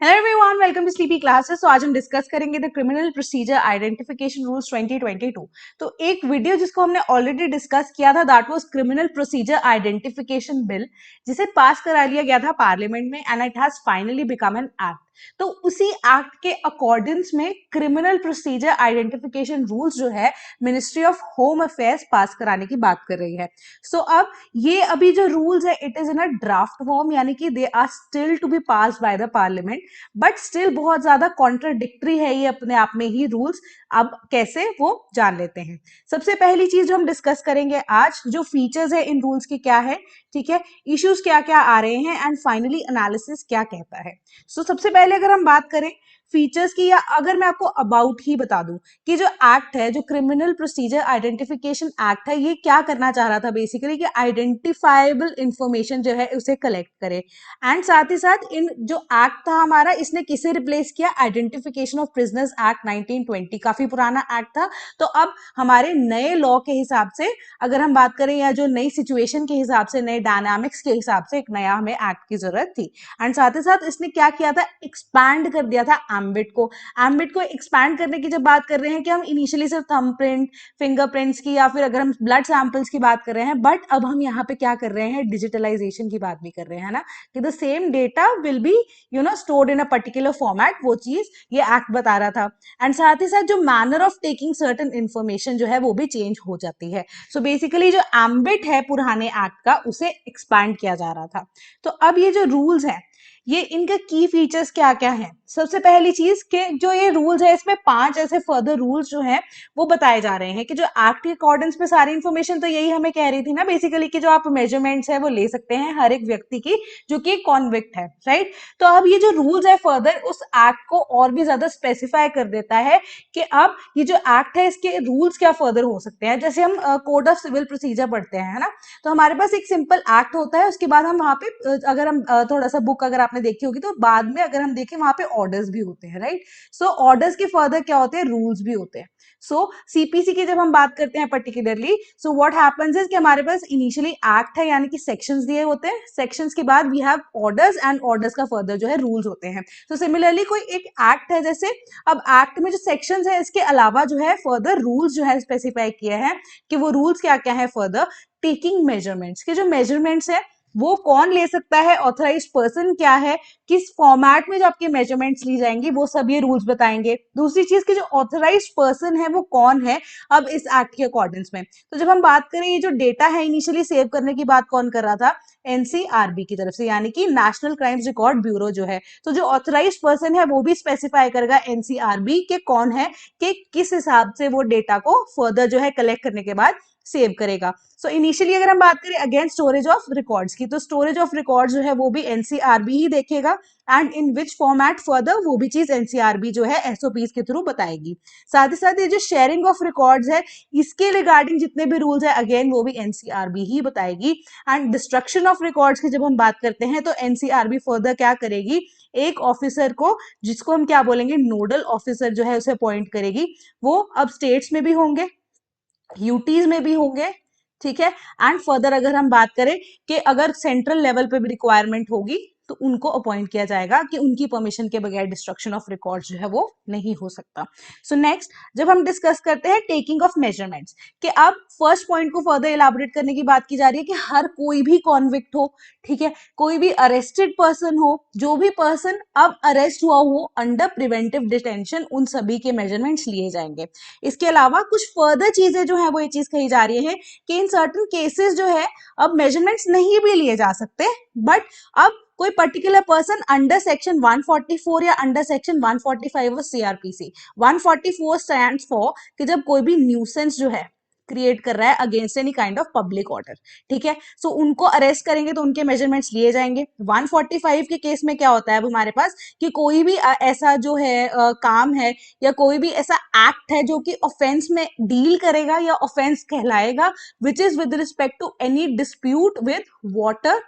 Hello everyone, welcome to sleepy classes. तो आज हम डिस्कस करेंगे the criminal procedure identification rules 2022। तो एक वीडियो जिसको हमने ऑलरेडी डिस्कस किया था that was criminal procedure identification bill, जिसे पास करा लिया गया था पार्लियामेंट में and it has finally become an act. तो उसी एक्ट के अकॉर्डिंग्स में क्रिमिनल प्रोसीजर आइडेंटिफिकेशन रूल्स जो है मिनिस्ट्री ऑफ होम अफेयर्स पास कराने की बात कर रही है। सो अब ये अभी जो रूल्स है it is in a draft form, यानी कि they are still to be pass by the parliament, but still बहुत ज्यादा कॉन्ट्राडिक्टरी है ये अपने आप में ही रूल्स। अब कैसे वो जान लेते हैं। सबसे पहली चीज जो हम डिस्कस करेंगे आज, जो फीचर्स है इन रूल्स के क्या है, ठीक है, इश्यूज क्या क्या आ रहे हैं एंड फाइनली एनालिसिस क्या कहता है। सो सबसे पहले अगर हम बात करें फीचर्स की, या अगर मैं आपको अबाउट ही बता दूं कि जो एक्ट है, जो क्रिमिनल प्रोसीजर आइडेंटिफिकेशन एक्ट है, ये क्या करना चाह रहा था बेसिकली कि आइडेंटिफाइबल इंफॉर्मेशन जो है उसे कलेक्ट करे। एंड साथ ही साथ इन जो एक्ट था हमारा, इसने किसे रिप्लेस किया, आइडेंटिफिकेशन ऑफ प्रिजनर्स एक्ट 1920, काफी पुराना एक्ट था। तो अब हमारे नए लॉ के हिसाब से अगर हम बात करें, या जो नई सिचुएशन के हिसाब से, नए डायनामिक्स के हिसाब से, एक नया हमें एक्ट की जरूरत थी। एंड साथ ही साथ इसने क्या किया था, एक्सपैंड कर दिया था एम्बिट को। एम्बिट को एक्सपैंड करने की जब बात कर रहे हैं कि हम इनिशियली सिर्फ थंबप्रिंट, फिंगरप्रिंट्स की, या फिर अगर हम ब्लड सैंपल्स की बात कर रहे हैं, बट अब हम यहाँ पे क्या कर रहे हैं, डिजिटलाइजेशन की बात भी कर रहे हैं ना, कि the same data will be stored in a particular format. वो चीज ये एक्ट बता रहा था। एंड साथ ही साथ जो manner of taking certain information जो है वो भी चेंज हो जाती है। सो बेसिकली जो एम्बिट है पुराने एक्ट का, उसे एक्सपैंड किया जा रहा था। तो अब ये जो रूल्स है, ये इनका की फीचर्स क्या क्या है। सबसे पहली चीज कि जो ये रूल्स है, इसमें 5 ऐसे फर्दर रूल्स जो हैं वो बताए जा रहे हैं कि जो एक्ट के अकॉर्डिंग्स में सारी इन्फॉर्मेशन तो यही हमें कह रही थी ना बेसिकली, कि जो आप मेजरमेंट्स है वो ले सकते हैं हर एक व्यक्ति की जो कि कॉन्विक्ट है, राइट। तो अब ये जो रूल्स है फर्दर उस एक्ट को और भी ज्यादा स्पेसिफाई कर देता है कि अब ये जो एक्ट है इसके रूल्स क्या फर्दर हो सकते हैं। जैसे हम कोड ऑफ सिविल प्रोसीजर पढ़ते हैं, है ना, तो हमारे पास एक सिंपल एक्ट होता है, उसके बाद हम वहां पे अगर हम थोड़ा सा बुक अगर आपने देखी होगी तो बाद में अगर हम देखें वहां पे ऑर्डर्स भी होते हैं, राइट। सो ऑर्डर्स के फर्दर क्या होते हैं, रूल्स भी होते हैं। सो सीपीसी की जब हम बात करते हैं particularly, so what happens is कि हमारे पास इनिशियली एक्ट है, यानी कि सेक्शंस दिए होते हैं, सेक्शंस के बाद we have orders and orders का फर्दर जो है रूल्स होते हैं। तो सिमिलरली कोई एक एक्ट है जैसे, अब एक्ट में जो सेक्शंस है इसके अलावा जो है फर्दर रूल्स जो है स्पेसिफाई किए हैं कि वो रूल्स क्या क्या है फर्दर। टेकिंग मेजरमेंट्स के जो मेजरमेंट्स है वो कौन ले सकता है, ऑथराइज पर्सन क्या है, किस फॉर्मेट में जो आपके मेजरमेंट्स ली जाएंगी, वो सब ये रूल्स बताएंगे। दूसरी चीज की जो ऑथराइज पर्सन है वो कौन है अब इस एक्ट के अकॉर्डिंग्स में। तो जब हम बात करें ये जो डेटा है इनिशियली सेव करने की बात कौन कर रहा था, एनसीआरबी की तरफ से, यानी कि नेशनल क्राइम्स रिकॉर्ड ब्यूरो जो है। तो जो ऑथराइज पर्सन है वो भी स्पेसिफाई करेगा एनसीआरबी के कौन है, कि किस हिसाब से वो डेटा को फर्दर जो है कलेक्ट करने के बाद सेव करेगा। सो इनिशियली अगर हम बात करें अगेन स्टोरेज ऑफ रिकॉर्ड्स की, तो स्टोरेज ऑफ रिकॉर्ड्स जो है वो भी एनसीआरबी ही देखेगा, and in which format further वो भी चीज एनसीआरबी जो है एसओपीज के थ्रू बताएगी। साथ ही साथ ये जो शेयरिंग ऑफ रिकॉर्ड्स है, इसके रिगार्डिंग जितने भी रूल्स है अगेन वो भी एनसीआरबी ही बताएगी। एंड डिस्ट्रक्शन ऑफ रिकॉर्ड्स की जब हम बात करते हैं तो एनसीआरबी फर्दर क्या करेगी, एक ऑफिसर को, जिसको हम क्या बोलेंगे, नोडल ऑफिसर जो है उसे अपॉइंट करेगी। वो अब स्टेट्स में भी होंगे, यूटीज में भी होंगे, ठीक है। एंड फर्दर अगर हम बात करें कि अगर सेंट्रल लेवल पे भी रिक्वायरमेंट होगी तो उनको अपॉइंट किया जाएगा कि उनकी परमिशन के बगैर डिस्ट्रक्शन ऑफ रिकॉर्ड्स जो है वो नहीं हो सकता। सो नेक्स्ट जब हम डिस्कस करते हैं टेकिंग ऑफ मेजरमेंट्स, कि अब फर्स्ट पॉइंट को फर्दर इलाबोरेट करने की बात की जा रही है कि हर कोई भी कॉन्विक्ट हो, ठीक है, कोई भी अरेस्टेड पर्सन हो, जो भी पर्सन अब अरेस्ट हुआ हो अंडर प्रिवेंटिव डिटेंशन, उन सभी के मेजरमेंट्स लिए जाएंगे। इसके अलावा कुछ फर्दर चीजें जो है वो ये चीज कही जा रही है कि इन सर्टन केसेस जो है अब मेजरमेंट्स नहीं भी लिए जा सकते, बट अब कोई पर्टिकुलर पर्सन अंडर सेक्शन 144 या under section 145 of CrPC, 144 stands for कि जब कोई भी न्यूसेंस जो है क्रिएट कर रहा है against any kind of public order, ठीक है। सो उनको अरेस्ट करेंगे तो उनके मेजरमेंट्स लिए जाएंगे। 145 के केस में क्या होता है अब हमारे पास, कि कोई भी ऐसा जो है काम है या कोई भी ऐसा एक्ट है जो कि ऑफेंस में डील करेगा या ऑफेंस कहलाएगा, which is with respect to any dispute with water,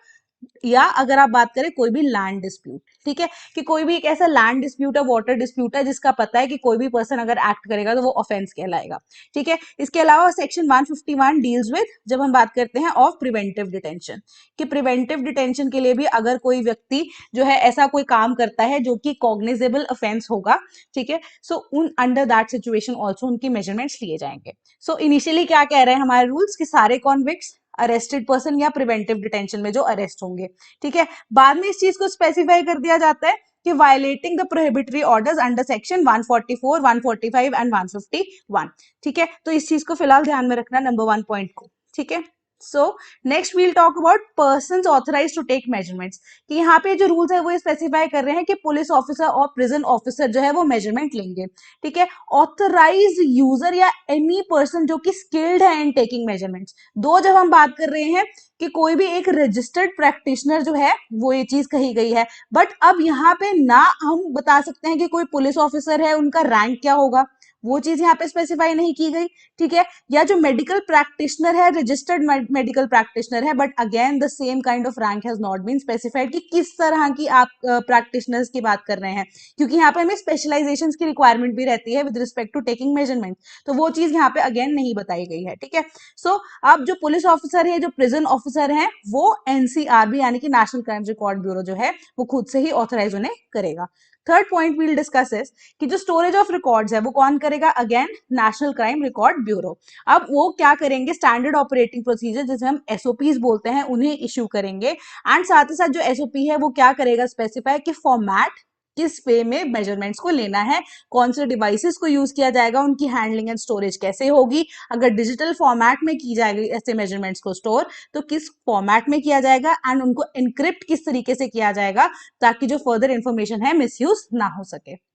या अगर आप बात करें कोई भी लैंड डिस्प्यूट, ठीक है, कि कोई भी एक ऐसा लैंड डिस्प्यूट है, वाटर डिस्प्यूट है, जिसका पता है कि कोई भी पर्सन अगर एक्ट करेगा तो वो ऑफेंस कहलाएगा, ठीक है। इसके अलावा सेक्शन 151 डील्स विद, जब हम बात करते हैं ऑफ प्रिवेंटिव डिटेंशन, कि प्रिवेंटिव डिटेंशन के लिए भी अगर कोई व्यक्ति जो है ऐसा कोई काम करता है जो कि कॉग्निजेबल ऑफेंस होगा, ठीक है, सो उन अंडर दैट सिचुएशन ऑल्सो उनकी मेजरमेंट्स लिए जाएंगे। सो इनिशियली क्या कह रहे हैं हमारे रूल्स, कि सारे कॉन्विक्ट्स अरेस्टेड पर्सन या प्रिवेंटिव डिटेंशन में जो अरेस्ट होंगे, ठीक है। बाद में इस चीज को स्पेसिफाई कर दिया जाता है कि violating the prohibitory orders under section 144, 145 and 151, ठीक है। तो इस चीज को फिलहाल ध्यान में रखना, नंबर 1 पॉइंट को, ठीक है। So next we'll talk about persons authorised to take measurements, कि यहाँ पे जो रूल्स है वो स्पेसिफाई कर रहे हैं कि पुलिस ऑफिसर और प्रिजन ऑफिसर जो है वो मेजरमेंट लेंगे, ठीक है। ऑथराइज यूजर या एनी पर्सन जो कि स्किल्ड है इन टेकिंग मेजरमेंट्स, दो जब हम बात कर रहे हैं कि कोई भी एक रजिस्टर्ड प्रैक्टिशनर जो है वो ये चीज कही गई है, बट अब यहाँ पे ना हम बता सकते हैं कि कोई पुलिस ऑफिसर है उनका रैंक क्या होगा, वो चीज यहाँ पे स्पेसिफाई नहीं की गई, ठीक है। या जो मेडिकल प्रैक्टिशनर है, रजिस्टर्ड मेडिकल प्रैक्टिशनर है, but again the same kind of rank has not been specified कि किस तरह की आप प्रैक्टिशनर्स की बात कर रहे हैं, क्योंकि यहाँ पे हमें स्पेशलाइजेशन की रिक्वायरमेंट भी रहती है with respect to taking measurement, तो वो चीज यहाँ पे अगेन नहीं बताई गई है, ठीक है। सो अब जो पुलिस ऑफिसर है, जो प्रिजन ऑफिसर है, वो एनसीआरबी यानी कि नेशनल क्राइम रिकॉर्ड ब्यूरो जो है वो खुद से ही ऑथराइज उन्हें करेगा। Third point we'll discuss is कि जो स्टोरेज ऑफ रिकॉर्ड्स है वो कौन करेगा, again national crime record bureau. अब वो क्या करेंगे, स्टैंडर्ड ऑपरेटिंग प्रोसीजर जिसे हम एसओपीज बोलते हैं उन्हें इश्यू करेंगे, एंड साथ ही साथ जो एसओपी है वो क्या करेगा, स्पेसिफाई कि फॉर्मेट किस वे में मेजरमेंट्स को लेना है, कौन से डिवाइसेस को यूज किया जाएगा, उनकी हैंडलिंग एंड स्टोरेज कैसे होगी, अगर डिजिटल फॉर्मेट में की जाएगी ऐसे मेजरमेंट्स को स्टोर तो किस फॉर्मेट में किया जाएगा, एंड उनको एनक्रिप्ट किस तरीके से किया जाएगा ताकि जो फर्दर इंफॉर्मेशन है मिसयूज ना हो सके।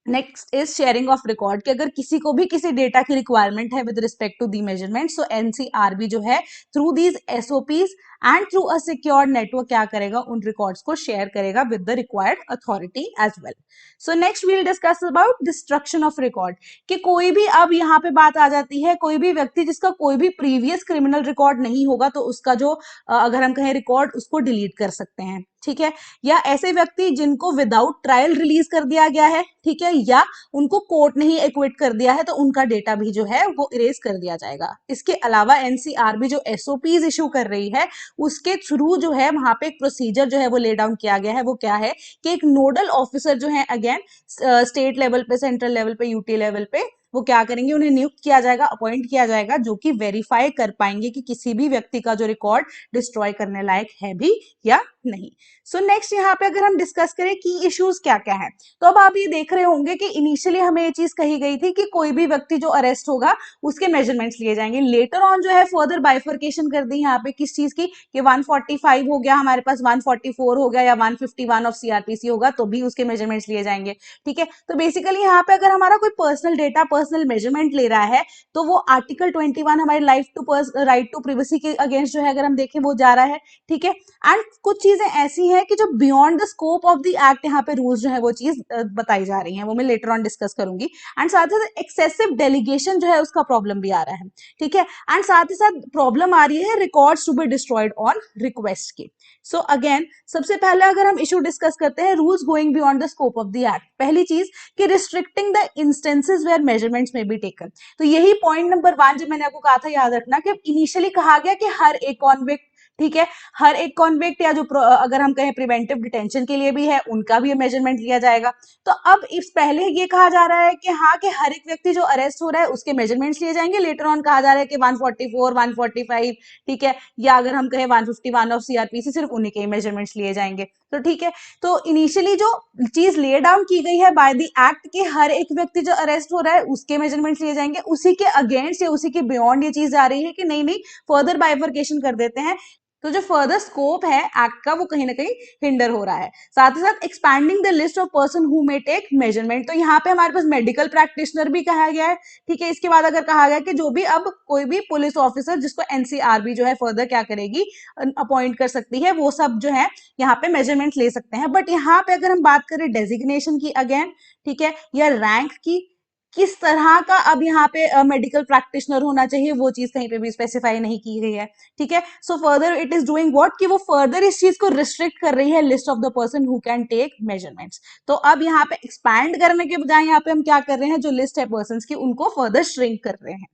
Next is sharing of record, कि अगर किसी को भी किसी डेटा की रिक्वायरमेंट है with respect to the measurement, so NCRB जो है through these SOPs and through a secure network क्या करेगा, उन रिकॉर्ड्स को शेयर करेगा with the required authority as well. So next we'll discuss about destruction of record, कि कोई भी, अब यहाँ पे बात आ जाती है, कोई भी व्यक्ति जिसका कोई भी प्रीवियस क्रिमिनल रिकॉर्ड नहीं होगा तो उसका जो अगर हम कहें रिकॉर्ड, उसको डिलीट कर सकते हैं, ठीक है। या ऐसे व्यक्ति जिनको विदाउट ट्रायल रिलीज कर दिया गया है, ठीक है, या उनको कोर्ट ने ही एक्विट कर दिया है तो उनका डेटा भी जो है वो इरेज कर दिया जाएगा। इसके अलावा एनसीआरबी जो एसओपीज इशू कर रही है उसके थ्रू जो है वहां पे एक प्रोसीजर जो है वो ले डाउन किया गया है, वो क्या है कि एक नोडल ऑफिसर जो है अगेन स्टेट लेवल पे, सेंट्रल लेवल पे, यूटी लेवल पे, वो क्या करेंगे, उन्हें नियुक्त किया जाएगा, अपॉइंट किया जाएगा, जो कि वेरीफाई कर पाएंगे कि किसी भी व्यक्ति का जो रिकॉर्ड डिस्ट्रॉय करने लायक है भी या नहीं। सो नेक्स्ट यहाँ पे अगर हम डिस्कस करें की इश्यूज क्या क्या है, तो अब आप ये देख रहे होंगे कि इनिशियली हमें ये चीज कही गई थी कि कोई भी व्यक्ति जो अरेस्ट होगा उसके मेजरमेंट्स लिए जाएंगे, लेटर ऑन जो है फर्दर बाइफर्केशन कर दी यहाँ पे किस चीज की, कि 145 हो गया हमारे पास, 144 हो गया, या 151 ऑफ सीआरपीसी होगा तो भी उसके मेजरमेंट्स लिए जाएंगे, ठीक है। तो बेसिकली यहाँ पे अगर हमारा कोई पर्सनल डेटा, पर्सनल मेजरमेंट ले रहा है तो वो आर्टिकल 21 हमारे राइट टू प्रिवेसी के अगेंस्ट जो है अगर हम देखें वो जा रहा है, ठीक है। एंड कुछ चीजें ऐसी हैं कि जो beyond the scope of the act यहाँ पे रूल्स जो है वो चीज बताई जा रही है, वो मैं लेटर ऑन डिस्कस करूंगी। एंड साथ ही साथ एक्सेसिव डेलीगेशन जो है उसका प्रॉब्लम भी आ रहा है, ठीक है। एंड साथ ही साथ प्रॉब्लम आ रही है records to be destroyed on request की। सो अगेन सबसे पहले अगर हम इशू डिस्कस करते हैं rules going beyond the scope of the act, पहली चीज कि restricting the instances where measurements may be taken, तो यही पॉइंट नंबर 1 जो मैंने आपको कहा था याद रखना, कि इनिशियली कहा गया कि हर एक कॉन्विक्ट, ठीक है, हर एक कॉन्विक्ट या जो अगर हम कहें प्रिवेंटिव डिटेंशन के लिए भी है उनका भी मेजरमेंट लिया जाएगा। तो अब इस पहले ये कहा जा रहा है कि हाँ, कि हर एक व्यक्ति जो अरेस्ट हो रहा है उसके मेजरमेंट्स लिए जाएंगे, लेटर ऑन कहा जा रहा है कि 144, 145, ठीक है, या अगर हम कहें 151 ऑफ सीआरपीसी सिर्फ उन्हीं के मेजरमेंट्स लिए जाएंगे, तो ठीक है। तो इनिशियली जो चीज ले डाउन की गई है बाय द एक्ट के हर एक व्यक्ति जो अरेस्ट हो रहा है उसके मेजरमेंट्स लिए जाएंगे, उसी के अगेंस्ट या उसी के बियॉन्ड ये चीज आ रही है कि नहीं नहीं, फर्दर बाइफर्केशन कर देते हैं, तो जो फर्दर स्कोप है एक्ट का वो कहीं ना कहीं हिंडर हो रहा है। साथ ही साथ expanding the list of person who may take measurement, तो यहाँ पे हमारे पास मेडिकल प्रैक्टिशनर भी कहा गया है, ठीक है। इसके बाद अगर कहा गया कि जो भी अब कोई भी पुलिस ऑफिसर जिसको एनसीआरबी जो है फर्दर क्या करेगी, अपॉइंट कर सकती है, वो सब जो है यहाँ पे मेजरमेंट ले सकते हैं। बट यहाँ पे अगर हम बात करें डेजिग्नेशन की अगेन, ठीक है, या रैंक की, किस तरह का अब यहाँ पे मेडिकल प्रैक्टिशनर होना चाहिए, वो चीज कहीं पे भी स्पेसिफाई नहीं की गई है, ठीक है। So further it is doing what, कि वो फर्दर इस चीज को रिस्ट्रिक्ट कर रही है, list of the person who can take measurements. तो अब यहाँ पे एक्सपैंड करने के बजाय यहाँ पे हम क्या कर रहे हैं, जो लिस्ट है पर्सन की उनको फर्दर श्रिंक कर रहे हैं,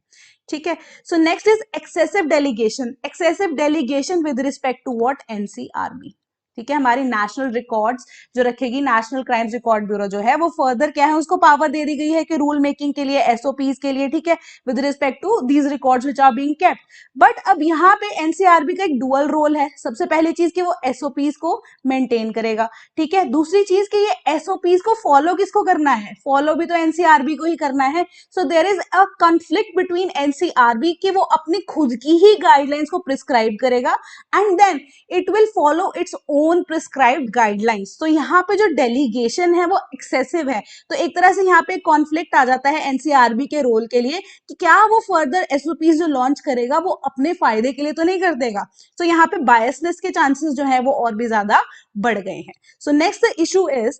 ठीक है। So next is excessive delegation with respect to what, NCRB, ठीक है। हमारी नेशनल रिकॉर्ड्स जो रखेगी, नेशनल क्राइम्स रिकॉर्ड ब्यूरो जो है, वो फर्दर क्या है, उसको पावर दे दी गई है कि रूल मेकिंग के लिए, एसओपीज के लिए, ठीक है, with respect to these records which are being kept. But अब यहाँ पे एनसीआरबी का एक डुअल रोल है। सबसे पहली चीज कि वो एसओपीज को मेंटेन करेगा, ठीक है। दूसरी चीज कि ये एसओपीज को फॉलो किसको करना है, फॉलो भी तो एनसीआरबी को ही करना है। So there is a conflict between NCRB कि वो अपनी खुद की ही गाइडलाइंस को प्रिस्क्राइब करेगा and then it will follow its own prescribed guidelines. तो यहाँ पे जो डेलीगेशन है वो एक्सेसिव है। तो एक तरह से यहाँ पे कॉन्फ्लिक्ट आ जाता है एनसीआरबी के रोल के लिए कि क्या वो फर्दर एसओपीज जो लॉन्च करेगा वो अपने फायदे के लिए तो नहीं कर देगा। तो यहाँ पे बायसनेस के चांसेस जो है वो और भी ज्यादा बढ़ गए हैं। सो नेक्स्ट इशू इज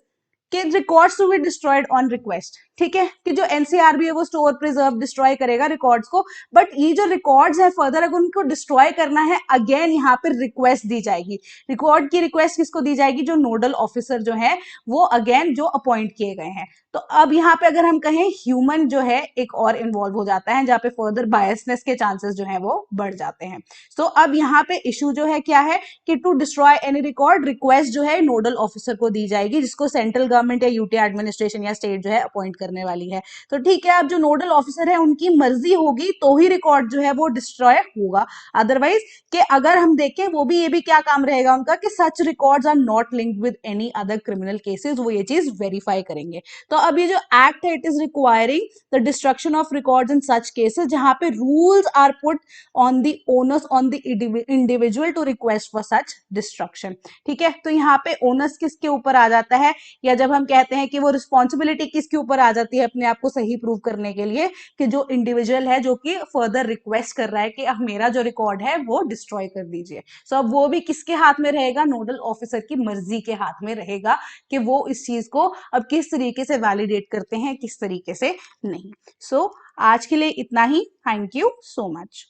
कि records to be destroyed on request, ठीक है, कि जो एनसीआरबी है वो स्टोर प्रिजर्व डिस्ट्रॉय करेगा रिकॉर्ड्स को, बट ये जो रिकॉर्ड्स है फर्दर अगर उनको डिस्ट्रॉय करना है, अगेन यहाँ पे रिक्वेस्ट दी जाएगी। रिकॉर्ड की रिक्वेस्ट किसको दी जाएगी, जो नोडल ऑफिसर जो है वो अगेन जो अपॉइंट किए गए हैं। तो अब यहाँ पे अगर हम कहें ह्यूमन जो है एक और इन्वॉल्व हो जाता है, जहाँ पे फर्दर बायसनेस के चांसेस जो है वो बढ़ जाते हैं। तो अब यहाँ पे इशू जो है क्या है कि to destroy any record, request जो है नोडल ऑफिसर को दी जाएगी, जिसको सेंट्रल गवर्नमेंट या यूटी एडमिनिस्ट्रेशन या स्टेट जो है अपॉइंट करने वाली है। तो ठीक है, अब जो नोडल ऑफिसर है उनकी मर्जी होगी तो ही रिकॉर्ड जो है वो डिस्ट्रॉय होगा, अदरवाइज कि अगर हम देखें वो भी, ये भी क्या काम रहेगा उनका कि such records are not linked with any other criminal cases, वो ये चीज वेरीफाई करेंगे। तो अब ये जो एक्ट है, it is requiring the destruction of records in such cases जहां पे rules are put on the owners on the individual to request for such destruction, ठीक है। तो यहाँ पे ओनर्स किसके ऊपर आ जाता है, या जब हम कहते हैं कि वो रिस्पॉन्सिबिलिटी किसके ऊपर आ जाती है अपने आप को सही प्रूव करने के लिए, कि जो इंडिविजुअल है जो कि फर्दर रिक्वेस्ट कर रहा है कि अब मेरा जो रिकॉर्ड है वो डिस्ट्रॉय कर दीजिए। सो अब वो भी किसके हाथ में रहेगा, नोडल ऑफिसर की मर्जी के हाथ में रहेगा कि वो इस चीज को अब किस तरीके से वैलिडेट करते हैं, किस तरीके से नहीं। सो आज के लिए इतना ही। Thank you so much.